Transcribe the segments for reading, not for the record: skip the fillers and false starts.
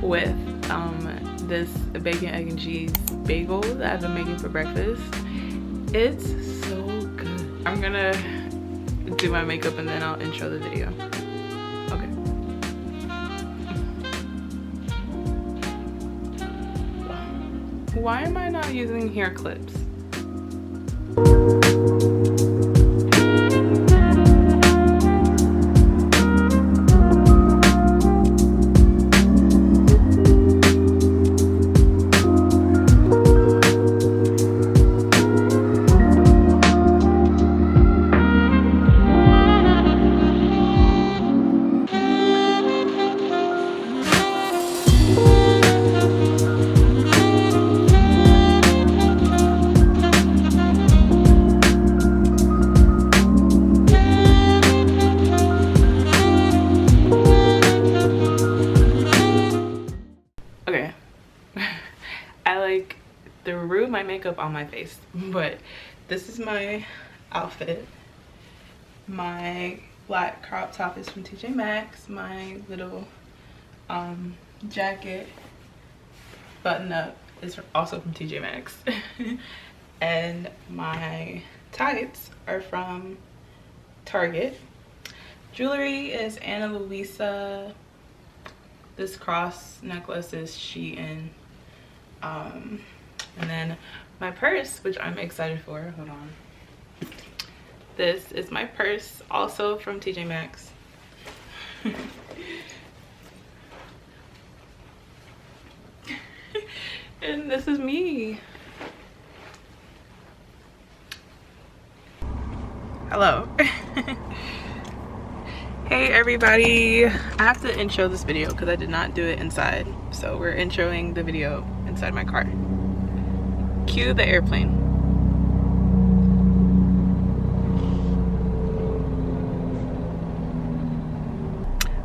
with this bacon, egg, and cheese bagel that I've been making for breakfast. It's so good. I'm gonna do my makeup and then I'll intro the video. Okay. Why am I not using hair clips? Threw my makeup on my face, but this is my outfit. My black crop top is from TJ Maxx. My little jacket button up is also from TJ Maxx. And my tights are from Target. Jewelry is Ana Luisa. This cross necklace is Shein. And then my purse, which I'm excited for, hold on. This is my purse, also from TJ Maxx. And this is me. Hello. Hey everybody. I have to intro this video because I did not do it inside. So we're introing the video inside my car. Cue the airplane.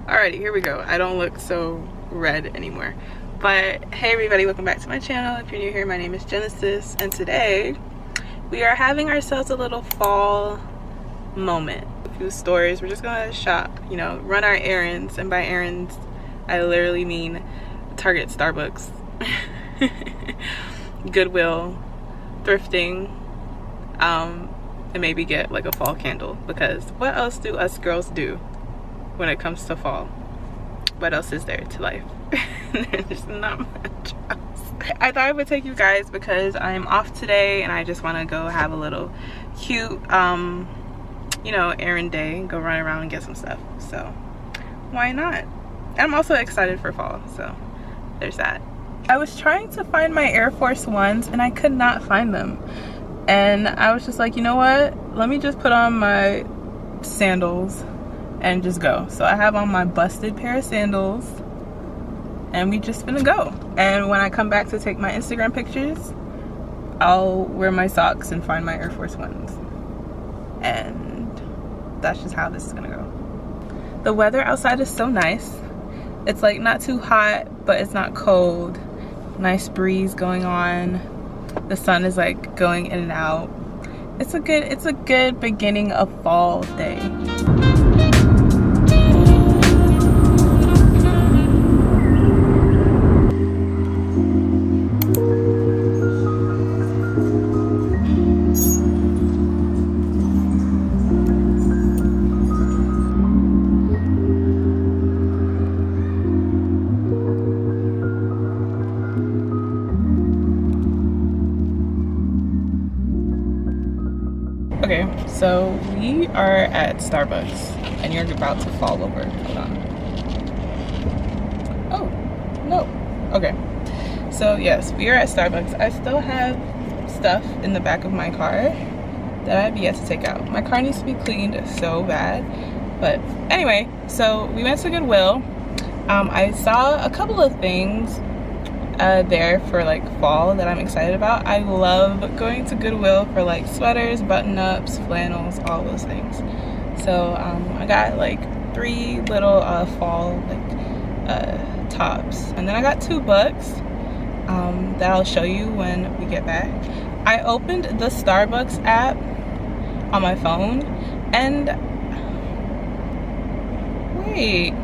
Alrighty, here we go. I don't look so red anymore. But hey everybody, welcome back to my channel. If you're new here, my name is Genesis, and today we are having ourselves a little fall moment. A few stores. We're just gonna shop, you know, run our errands, and by errands I literally mean Target, Starbucks, Goodwill, thrifting, and maybe get like a fall candle, because what else do us girls do when it comes to fall? What else is there to life? There's not much else. I thought I would take you guys because I'm off today and I just want to go have a little cute you know, errand day, go run around and get some stuff. So why not? And I'm also excited for fall, so there's that. I was trying to find my Air Force Ones and I could not find them. And I was just like, you know what? Let me just put on my sandals and just go. So I have on my busted pair of sandals and we just finna go. And when I come back to take my Instagram pictures, I'll wear my socks and find my Air Force Ones. And that's just how this is gonna go. The weather outside is so nice. It's like not too hot, but it's not cold. Nice breeze going on. The sun is like going in and out. It's a good beginning of fall day. Okay, so we are at Starbucks and you're about to fall over. Hold on. Oh, no. Okay. So yes, we are at Starbucks. I still have stuff in the back of my car that I have yet to take out. My car needs to be cleaned so bad. But anyway, so we went to Goodwill. I saw a couple of things there for like fall that I'm excited about. I love going to Goodwill for like sweaters, button-ups, flannels, all those things. So I got like 3 little fall like tops, and then I got 2 books that I'll show you when we get back. I opened the Starbucks app on my phone and wait,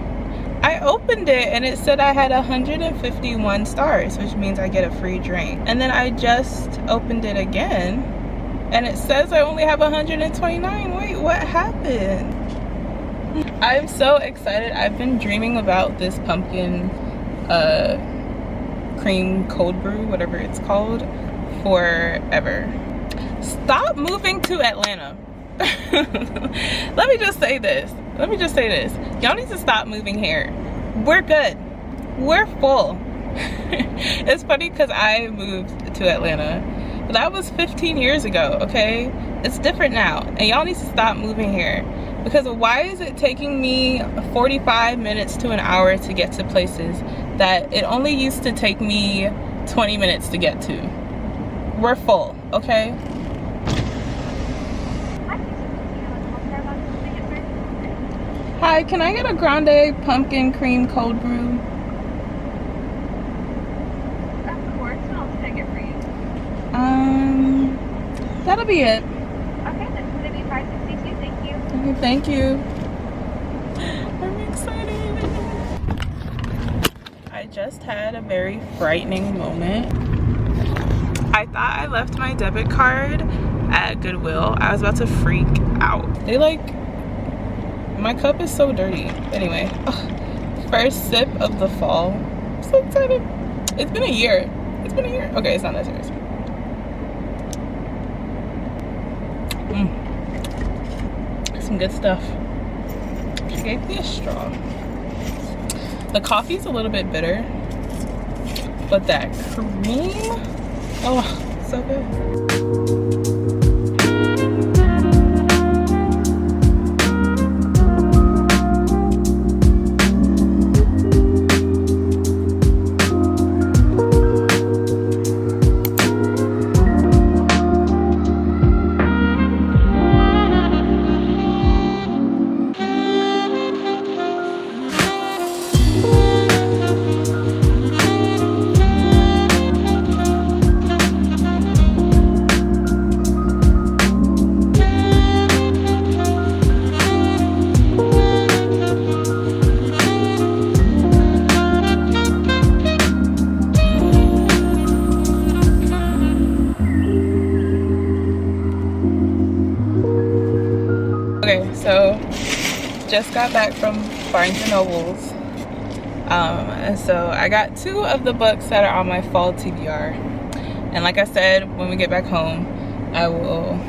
I opened it and it said I had 151 stars, which means I get a free drink. And then I just opened it again and it says I only have 129. Wait, what happened? I'm so excited. I've been dreaming about this pumpkin cream cold brew, whatever it's called, forever. Stop moving to Atlanta. Let me just say this. Y'all need to stop moving here. We're good. We're full. It's funny because I moved to Atlanta, but that was 15 years ago, okay? It's different now, and y'all need to stop moving here. Because why is it taking me 45 minutes to an hour to get to places that it only used to take me 20 minutes to get to? We're full, okay? Hi, can I get a grande pumpkin cream cold brew? Of course, I'll take it for you. That'll be it. Okay, that's gonna be $5.62. Thank you. Okay, thank you. I'm excited. I just had a very frightening moment. I thought I left my debit card at Goodwill. I was about to freak out. My cup is so dirty. Anyway, first sip of the fall. I'm so excited. It's been a year. Okay, it's not that serious. Some good stuff. She gave me a straw. The coffee's a little bit bitter, but that cream, oh, so good. Okay, so just got back from Barnes & Noble's. And so I got 2 of the books that are on my fall TBR. And like I said, when we get back home, I will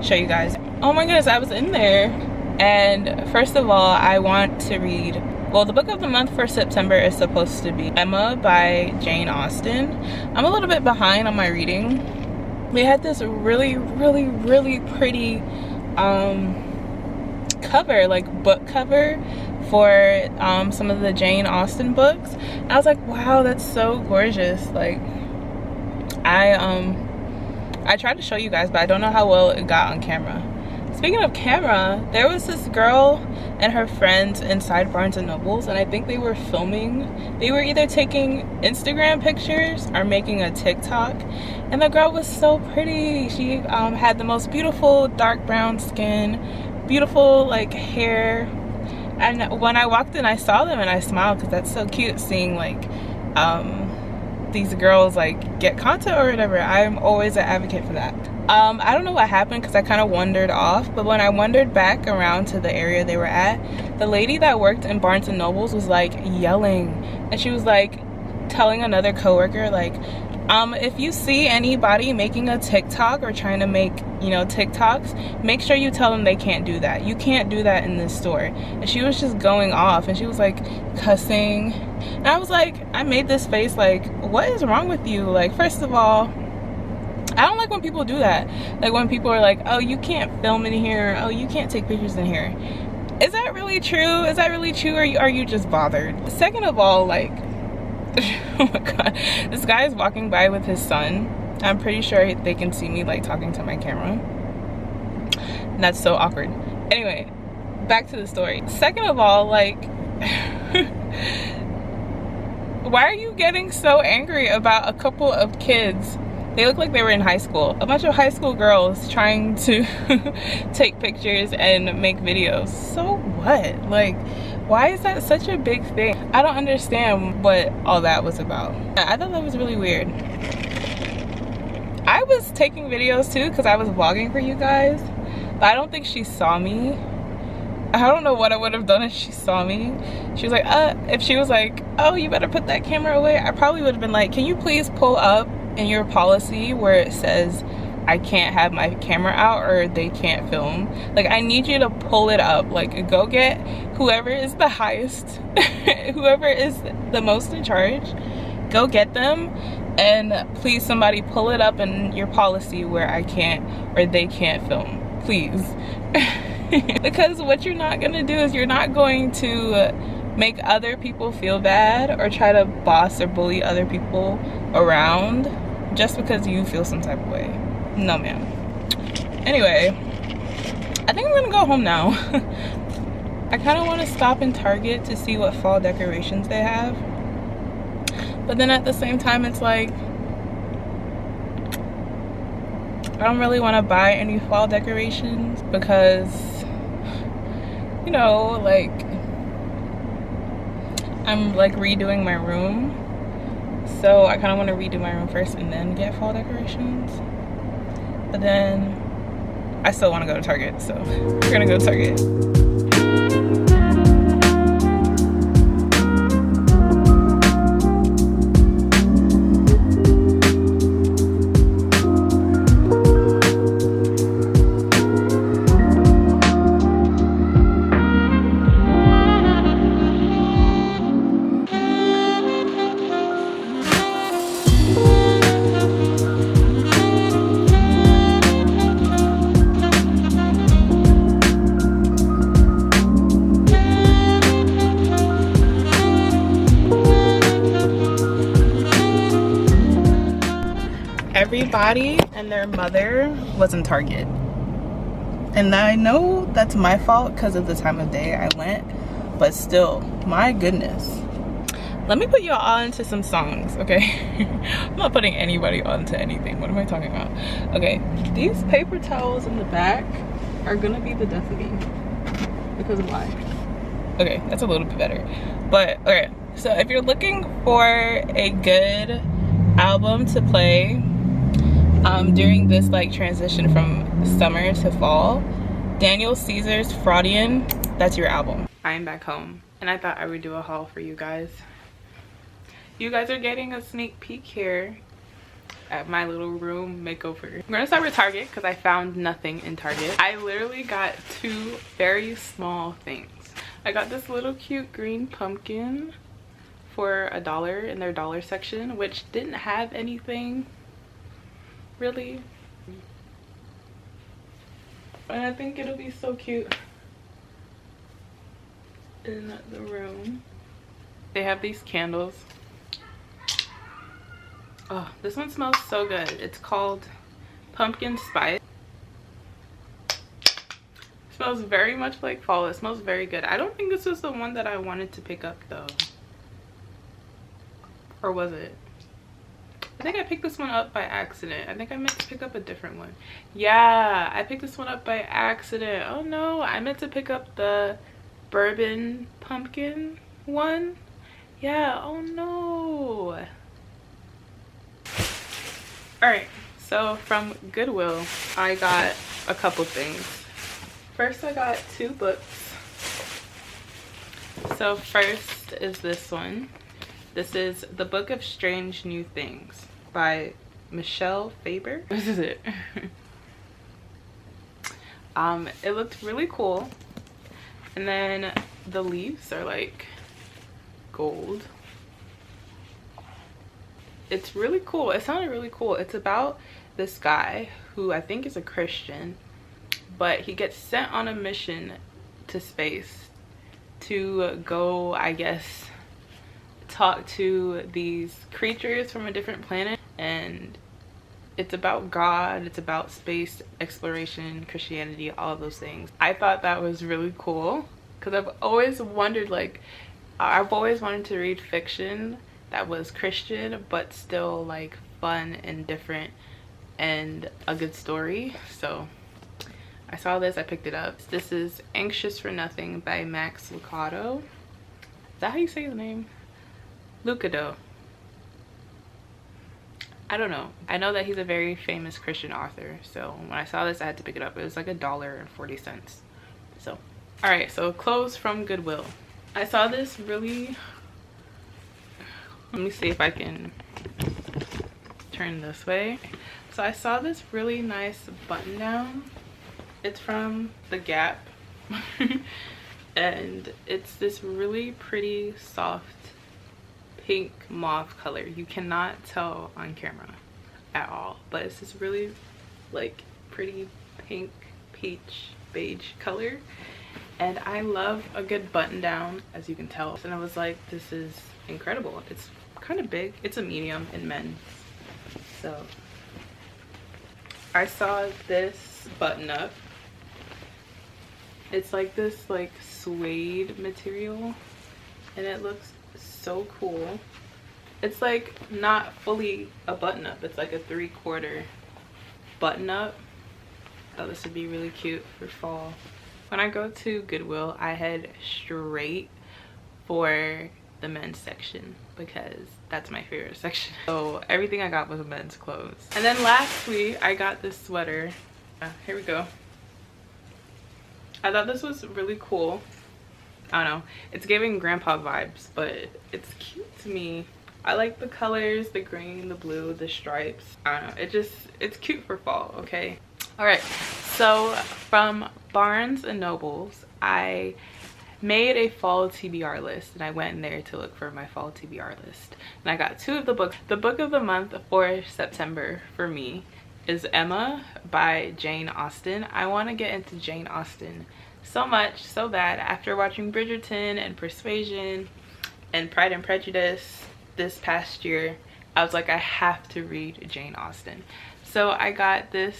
show you guys. Oh my goodness, I was in there. And first of all, I want to read, well, the book of the month for September is supposed to be Emma by Jane Austen. I'm a little bit behind on my reading. They had this really, really, really pretty cover, like book cover for some of the Jane Austen books. And I was like, wow, that's so gorgeous. Like I tried to show you guys, but I don't know how well it got on camera. Speaking of camera, there was this girl and her friends inside Barnes & Noble's, and I think they were filming. They were either taking Instagram pictures or making a TikTok, and the girl was so pretty. She had the most beautiful dark brown skin, beautiful like hair, and when I walked in I saw them and I smiled because that's so cute seeing like these girls like get content or whatever. I'm always an advocate for that. I don't know what happened because I kind of wandered off, but when I wandered back around to the area they were at, the lady that worked in Barnes & Noble's was like yelling, and she was like telling another coworker like, if you see anybody making a TikTok or trying to make, you know, TikToks, make sure you tell them they can't do that. You can't do that in this store. And she was just going off, and she was like cussing, and I was like, I made this face like, what is wrong with you? Like, first of all, I don't like when people do that. Like when people are like, oh, you can't film in here, oh, you can't take pictures in here. Is that really true? Is that really true, or are you just bothered? Second of all, like, oh my god, this guy is walking by with his son. I'm pretty sure they can see me like talking to my camera, and that's so awkward. Anyway, back to the story. Second of all, like, why are you getting so angry about a couple of kids? They look like they were in high school. A bunch of high school girls trying to take pictures and make videos. So what? Like, Why is that such a big thing? I don't understand what all that was about. I thought that was really weird. I was taking videos too because I was vlogging for you guys, but I don't think she saw me. I don't know what I would have done if she saw me. She was like, if she was like, oh, you better put that camera away, I probably would have been like, can you please pull up in your policy where it says I can't have my camera out or they can't film. Like, I need you to pull it up. Like, go get whoever is the highest, whoever is the most in charge, go get them, and please somebody pull it up in your policy where I can't or they can't film, please. Because what you're not gonna do is you're not going to make other people feel bad or try to boss or bully other people around just because you feel some type of way. No, ma'am. Anyway, I think I'm gonna go home now. I kind of want to stop in Target to see what fall decorations they have, but then at the same time it's like I don't really want to buy any fall decorations because, you know, like, I'm like redoing my room, so I kind of want to redo my room first and then get fall decorations. But then I still want to go to Target, so we're gonna go to Target. Everybody and their mother was in Target, and I know that's my fault because of the time of day I went, but still, my goodness. Let me put you all into some songs, okay? I'm not putting anybody onto anything. What am I talking about? Okay, these paper towels in the back are gonna be the death of me. Because why? Okay, that's a little bit better. But okay, so if you're looking for a good album to play during this like transition from summer to fall, Daniel Caesar's Fraudian, that's your album. I am back home and I thought I would do a haul for you guys. You guys are getting a sneak peek here at my little room makeover. I'm gonna start with Target because I found nothing in Target. I literally got two very small things. I got this little cute green pumpkin for $1 in their dollar section, which didn't have anything really, and I think it'll be so cute in the room. They have these candles. Oh, this one smells so good. It's called Pumpkin Spice. It smells very much like fall. It smells very good. I don't think this was the one that I wanted to pick up though, or was it? I think I picked this one up by accident. I think I meant to pick up a different one. Yeah, I picked this one up by accident. Oh no, I meant to pick up the bourbon pumpkin one. Yeah, oh no. Alright, so from Goodwill, I got a couple things. First, I got 2 books. So first is this one. This is The Book of Strange New Things by Michelle Faber. This is it. It looked really cool. And then the leaves are like gold. It's really cool. It sounded really cool. It's about this guy who I think is a Christian, but he gets sent on a mission to space to go, I guess, talk to these creatures from a different planet. And it's about God, it's about space exploration, Christianity, all of those things. I thought that was really cool because I've always wondered, like, I've always wanted to read fiction that was Christian but still like fun and different and a good story. So I saw this, I picked it up. This is Anxious for Nothing by Max Lucado. that how you say his name? Lucado. I don't know. I know that he's a very famous Christian author, so when I saw this I had to pick it up. It was like $1.40. So all right, so clothes from Goodwill. I saw this really, let me see if I can turn this way. So I saw this really nice button down. It's from the Gap. And it's this really pretty soft pink mauve color. You cannot tell on camera at all, but it's this really like pretty pink peach beige color, and I love a good button down, as you can tell. And I was like, this is incredible. It's kind of big. It's a medium in men's. So I saw this button up. It's like this like suede material, and it looks so cool. It's like not fully a button up, it's like a 3/4 button up. I thought this would be really cute for fall. When I go to Goodwill, I head straight for the men's section because that's my favorite section. So everything I got was men's clothes. And then lastly, I got this sweater. Here we go. I thought this was really cool. I don't know, it's giving grandpa vibes, but it's cute to me. I like the colors, the green, the blue, the stripes. I don't know, it's cute for fall. Okay, all right, so from Barnes and Nobles, I made a fall TBR list, and I went in there to look for my fall TBR list, and I got 2 of the books. The book of the month for September for me is Emma by Jane Austen. I want to get into Jane Austen so much, so bad. After watching Bridgerton and Persuasion and Pride and Prejudice this past year, I was like, I have to read Jane Austen. So I got this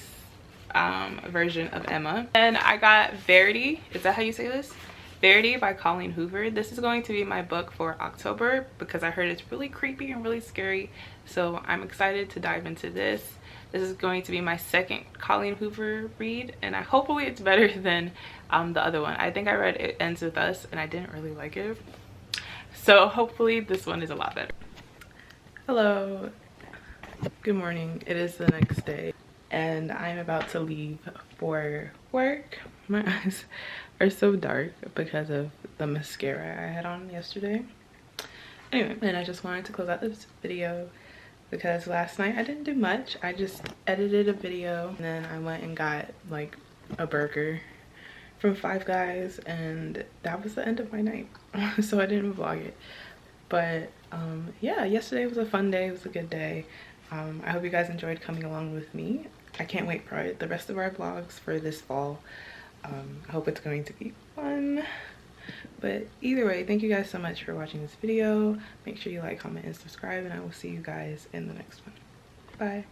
version of Emma, and I got Verity. Is that how you say this? Verity by Colleen Hoover. This is going to be my book for October because I heard it's really creepy and really scary. So I'm excited to dive into this. This is going to be my second Colleen Hoover read, and hopefully it's better than the other one. I think I read It Ends With Us and I didn't really like it. So hopefully this one is a lot better. Hello. Good morning. It is the next day and I'm about to leave for work. My eyes are so dark because of the mascara I had on yesterday. Anyway, and I just wanted to close out this video because last night I didn't do much. I just edited a video and then I went and got like a burger from Five Guys, and that was the end of my night. So I didn't vlog it, but yeah, yesterday was a fun day. It was a good day. I hope you guys enjoyed coming along with me. I can't wait for the rest of our vlogs for this fall. I hope it's going to be fun. But either way, thank you guys so much for watching this video. Make sure you like, comment, and subscribe, and I will see you guys in the next one. Bye.